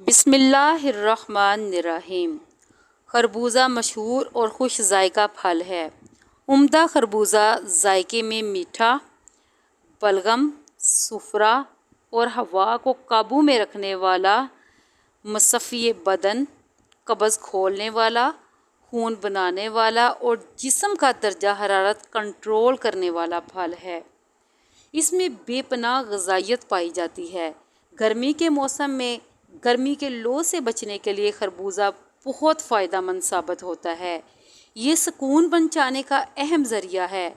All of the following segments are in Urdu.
بسم اللہ الرحمن الرحیم۔ خربوزہ مشہور اور خوش ذائقہ پھل ہے۔ عمدہ خربوزہ ذائقے میں میٹھا، بلغم، صفرا اور ہوا کو قابو میں رکھنے والا، مصفی بدن، قبض کھولنے والا، خون بنانے والا اور جسم کا درجہ حرارت کنٹرول کرنے والا پھل ہے۔ اس میں بے پناہ غذائیت پائی جاتی ہے۔ گرمی کے موسم میں گرمی کے لو سے بچنے کے لیے خربوزہ بہت فائدہ مند ثابت ہوتا ہے۔ یہ سکون پہنچانے کا اہم ذریعہ ہے،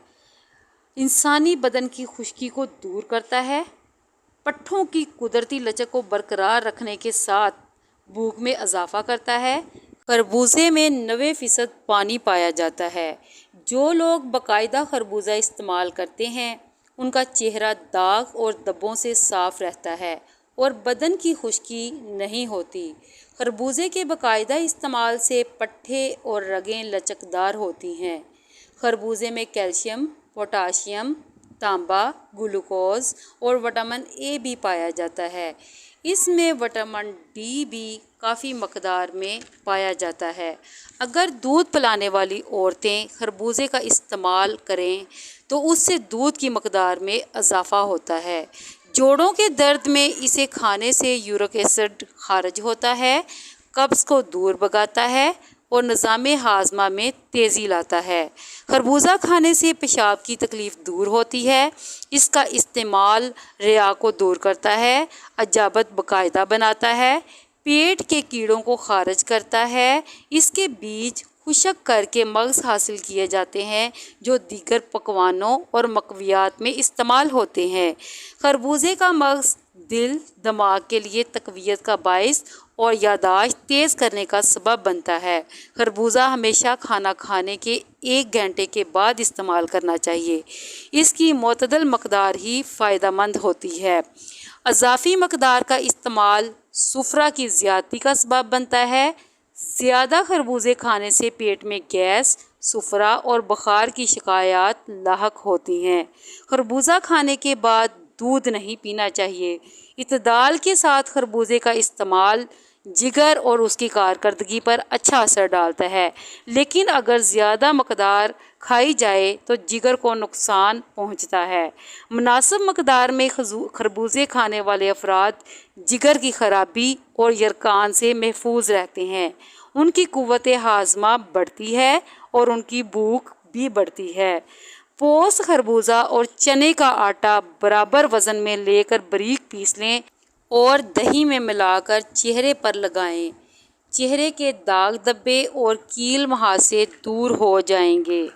انسانی بدن کی خشکی کو دور کرتا ہے، پٹھوں کی قدرتی لچک کو برقرار رکھنے کے ساتھ بھوک میں اضافہ کرتا ہے۔ خربوزے میں 90% پانی پایا جاتا ہے۔ جو لوگ باقاعدہ خربوزہ استعمال کرتے ہیں ان کا چہرہ داغ اور دبوں سے صاف رہتا ہے اور بدن کی خشکی نہیں ہوتی۔ خربوزے کے باقاعدہ استعمال سے پٹھے اور رگیں لچکدار ہوتی ہیں۔ خربوزے میں کیلشیم، پوٹاشیم، تانبا، گلوکوز اور وٹامن اے بھی پایا جاتا ہے۔ اس میں وٹامن ڈی بھی کافی مقدار میں پایا جاتا ہے۔ اگر دودھ پلانے والی عورتیں خربوزے کا استعمال کریں تو اس سے دودھ کی مقدار میں اضافہ ہوتا ہے۔ جوڑوں کے درد میں اسے کھانے سے یورک ایسڈ خارج ہوتا ہے، قبض کو دور بھگاتا ہے اور نظام ہاضمہ میں تیزی لاتا ہے۔ خربوزہ کھانے سے پیشاب کی تکلیف دور ہوتی ہے۔ اس کا استعمال ریا کو دور کرتا ہے، اجابت باقاعدہ بناتا ہے، پیٹ کے کیڑوں کو خارج کرتا ہے۔ اس کے بیج خشک کر کے مغز حاصل کیے جاتے ہیں جو دیگر پکوانوں اور مقویات میں استعمال ہوتے ہیں۔ خربوزے کا مغز دل، دماغ کے لیے تقویت کا باعث اور یادداشت تیز کرنے کا سبب بنتا ہے۔ خربوزہ ہمیشہ کھانا کھانے کے 1 گھنٹے کے بعد استعمال کرنا چاہیے۔ اس کی معتدل مقدار ہی فائدہ مند ہوتی ہے۔ اضافی مقدار کا استعمال صفرا کی زیادتی کا سبب بنتا ہے۔ زیادہ خربوزے کھانے سے پیٹ میں گیس، صفرا اور بخار کی شکایات لاحق ہوتی ہیں۔ خربوزہ کھانے کے بعد دودھ نہیں پینا چاہیے۔ اعتدال کے ساتھ خربوزے کا استعمال جگر اور اس کی کارکردگی پر اچھا اثر ڈالتا ہے، لیکن اگر زیادہ مقدار کھائی جائے تو جگر کو نقصان پہنچتا ہے۔ مناسب مقدار میں خربوزے کھانے والے افراد جگر کی خرابی اور یرقان سے محفوظ رہتے ہیں، ان کی قوت ہاضمہ بڑھتی ہے اور ان کی بھوک بھی بڑھتی ہے۔ پوست خربوزہ اور چنے کا آٹا برابر وزن میں لے کر باریک پیس لیں اور دہی میں ملا کر چہرے پر لگائیں۔ چہرے کے داغ، دھبے اور کیل مہاسے دور ہو جائیں گے۔